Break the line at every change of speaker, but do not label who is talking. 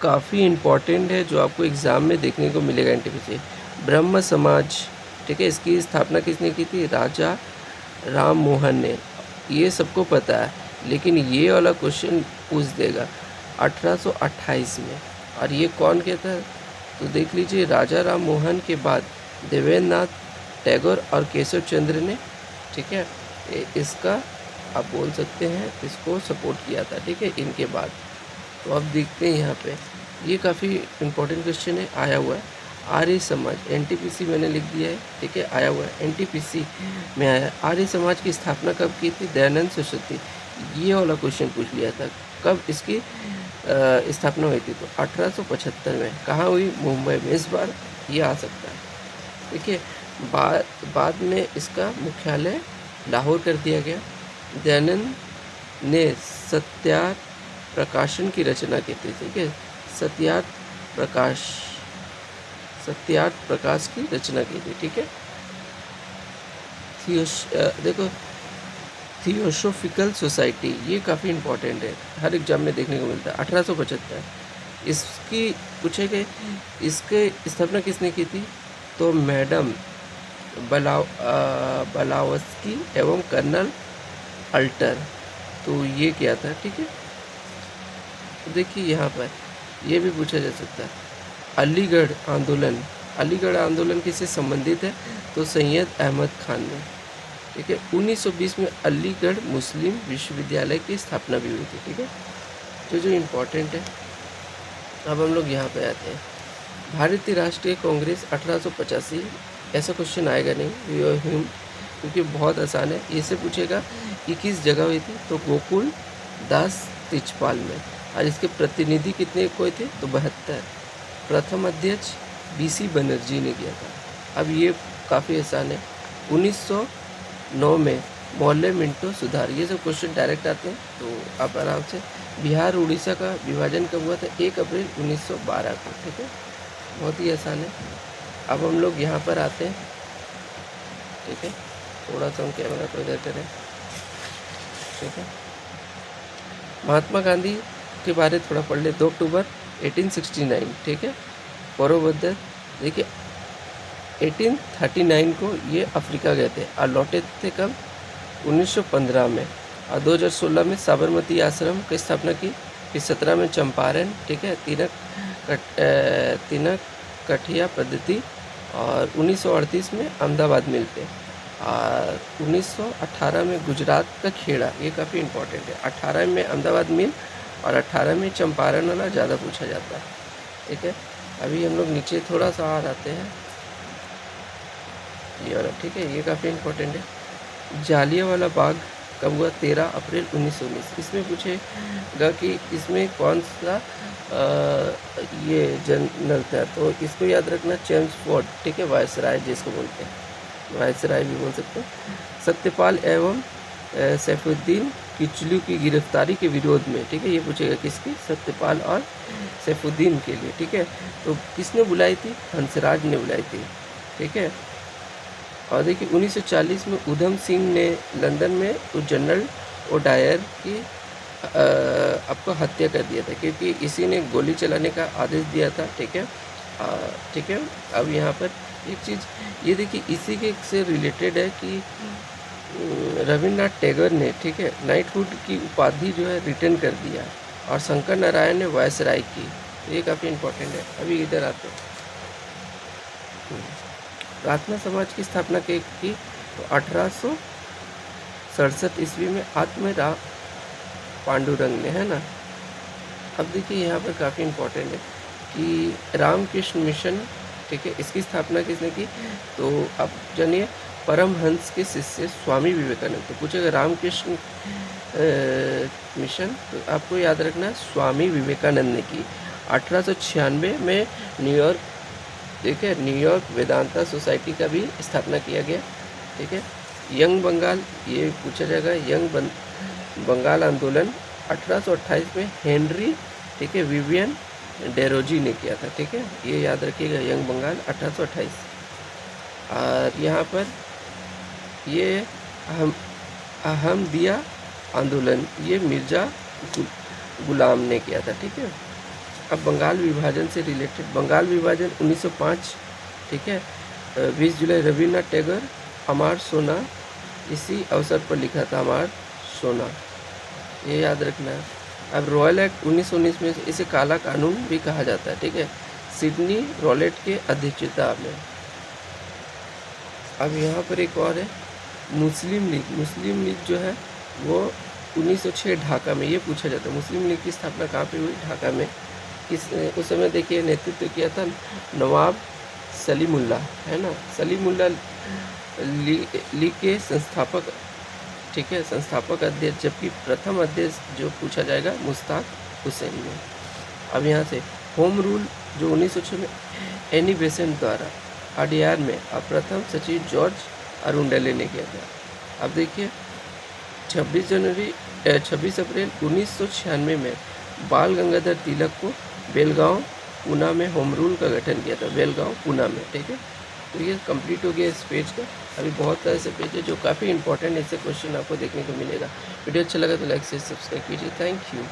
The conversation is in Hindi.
काफ़ी इम्पोर्टेंट है, जो आपको एग्ज़ाम में देखने को मिलेगा एनटीपीसी। ब्रह्म समाज, ठीक है, इसकी स्थापना किसने की थी? राजा राम मोहन ने। ये सबको पता है, लेकिन ये वाला क्वेश्चन पूछ देगा 1828 में। और ये कौन कहता है? तो देख लीजिए, राजा राम मोहन के बाद देवेंद्रनाथ टैगोर और केशव चंद्र ने, ठीक है, इसका आप बोल सकते हैं इसको सपोर्ट किया था, ठीक है, इनके बाद। तो अब देखते हैं यहाँ पे, ये काफ़ी इम्पोर्टेंट क्वेश्चन है, आया हुआ है। आर्य समाज, एनटीपीसी मैंने लिख दिया है, ठीक है, आया हुआ है एनटीपीसी में आया है। आर्य समाज की स्थापना कब की थी? दयानंद सरस्वती। ये वाला क्वेश्चन पूछ लिया था, कब इसकी स्थापना हुई थी? तो 1875 में। कहाँ हुई? मुंबई में। इस बार ये आ सकता है, ठीक है। बाद में इसका मुख्यालय लाहौर कर दिया गया। दयानंद ने सत्यार्थ प्रकाशन की रचना की थी, ठीक है, सत्यार्थ प्रकाश की रचना की थी, ठीक है। देखो, थियोसोफिकल सोसाइटी, ये काफ़ी इम्पोर्टेंट है, हर एग्जाम में देखने को मिलता है। 1875 इसकी पूछे गए, इसके स्थापना किसने की थी? तो मैडम ब्लावत्स्की एवं कर्नल अल्टर, तो ये क्या था, ठीक है। तो देखिए यहाँ पर ये भी पूछा जा सकता है। अलीगढ़ आंदोलन किससे संबंधित है? तो सैयद अहमद खान ने, ठीक है। 1920 में अलीगढ़ मुस्लिम विश्वविद्यालय की स्थापना भी हुई थी, ठीक है। तो जो इम्पोर्टेंट है, अब हम लोग यहाँ पे आते हैं। भारतीय राष्ट्रीय कांग्रेस 1885, ऐसा क्वेश्चन आएगा नहीं क्योंकि बहुत आसान है। इससे पूछेगा कि किस जगह हुई थी? तो गोकुल दास तिजपाल में। और इसके प्रतिनिधि कितने कोई थे? तो 72। प्रथम अध्यक्ष बीसी बनर्जी ने किया था। अब ये काफ़ी आसान है। 1909 में मोहल्ले मिंटो सुधार, ये सब क्वेश्चन डायरेक्ट आते हैं, तो आप आराम से। बिहार उड़ीसा का विभाजन कब हुआ था? 1 अप्रैल 1912 को, ठीक है, बहुत ही आसान है। अब हम लोग यहाँ पर आते हैं, ठीक है, थोड़ा सा हम कैमरा को इधर करें, ठीक है। महात्मा गांधी के बारे में थोड़ा पढ़ ले। 2 अक्टूबर 1869, ठीक है, पोरबंदर। देखिए 1839 को ये अफ्रीका गए थे और लौटे थे कब? 1915 में। और 2016 में साबरमती आश्रम की स्थापना की। फिर 17 में चंपारण, ठीक है, तिनक कठिया पद्धति। और 1938 में अहमदाबाद मिल पे। और 1918 में गुजरात का खेड़ा, ये काफ़ी इम्पोर्टेंट है। 18 में अहमदाबाद मिल और 18 में चंपारण वाला ज़्यादा पूछा जाता है, ठीक है। अभी हम लोग नीचे थोड़ा सा और आते हैं, ये वाला, ठीक है, ये काफ़ी इम्पोर्टेंट है। जालियांवाला बाग कब हुआ? 13 अप्रैल 1919। इसमें पूछेगा कि इसमें कौन सा ये जनरल था, तो इसको याद रखना, चेम्सफोर्ड, ठीक है, वायसराय जिसको बोलते हैं, वायसराय भी बोल सकते हैं। सत्यपाल एवं सैफुद्दीन किचलू की गिरफ्तारी के विरोध में, ठीक है, ये पूछेगा किसकी? सत्यपाल और सैफुद्दीन के लिए, ठीक है। तो किसने बुलाई थी? हंसराज ने बुलाई थी, ठीक है। और देखिए 1940 में उधम सिंह ने लंदन में उस जनरल ओडायर की आपको हत्या कर दिया था, क्योंकि इसी ने गोली चलाने का आदेश दिया था, ठीक है। ठीक है, अब यहाँ पर एक चीज़ ये देखिए, इसी के से रिलेटेड है कि रविन्द्रनाथ टैगोर ने, ठीक है, नाइटहुड की उपाधि जो है रिटर्न कर दिया, और शंकर नारायण ने वायसराय की। तो ये काफ़ी इम्पोर्टेंट है। अभी इधर आते हैं, प्रार्थना समाज की स्थापना की तो 1867 ईस्वी में आत्मराव पांडुरंग ने, है ना। अब देखिए यहाँ पर काफ़ी इम्पोर्टेंट है कि रामकृष्ण मिशन, ठीक है, इसकी स्थापना किसने की? तो आप जानिए, परमहंस के शिष्य स्वामी विवेकानंद। तो पूछेगा रामकृष्ण मिशन, तो आपको याद रखना स्वामी विवेकानंद ने की। 1896 में न्यूयॉर्क, ठीक है, न्यूयॉर्क वेदांता सोसाइटी का भी स्थापना किया गया, ठीक है। यंग बंगाल, ये पूछा जाएगा, बंगाल आंदोलन 1828 में हेनरी, ठीक है, विवियन डेरोजी ने किया था, ठीक है, ये याद रखिएगा, यंग बंगाल 1828। और यहाँ पर ये अहमदिया आंदोलन, ये मिर्ज़ा गुलाम ने किया था, ठीक है। अब बंगाल विभाजन से रिलेटेड, बंगाल विभाजन 1905, ठीक है, 20 जुलाई रविन्द्रनाथ टैगोर अमर सोना इसी अवसर पर लिखा था, अमर सोना, ये याद रखना है। अब रॉयल एक्ट 1919 में इसे काला कानून भी कहा जाता है, ठीक है, सिडनी रॉलेट के अध्यक्षता में। अब यहाँ पर एक और है मुस्लिम लीग। मुस्लिम लीग जो है वो 1906 ढाका में, ये पूछा जाता है मुस्लिम लीग की स्थापना कहाँ पे हुई, ढाका में। उस समय देखिए नेतृत्व किया था नवाब सलीमुल्लाह, है ना, सलीमुल्लाह लीग के संस्थापक, ठीक है, संस्थापक अध्यक्ष, जबकि प्रथम अध्यक्ष जो पूछा जाएगा मुश्ताक हुसैन ने। अब यहाँ से होम रूल जो 1906 में एनी बेसेंट द्वारा अडियार में प्रथम सचिव जॉर्ज अरुंडले ने किया था। अब देखिए 26 अप्रैल 1996 में बाल गंगाधर तिलक को बेलगांव पूना में होम रूल का गठन किया था, बेलगांव पूना में, ठीक है। तो ये कंप्लीट हो गया इस पेज का। अभी बहुत सारे ऐसे पेज है जो काफ़ी इंपॉर्टेंट, इससे क्वेश्चन आपको देखने को मिलेगा। वीडियो अच्छा लगा तो लाइक से सब्सक्राइब कीजिए। Thank you.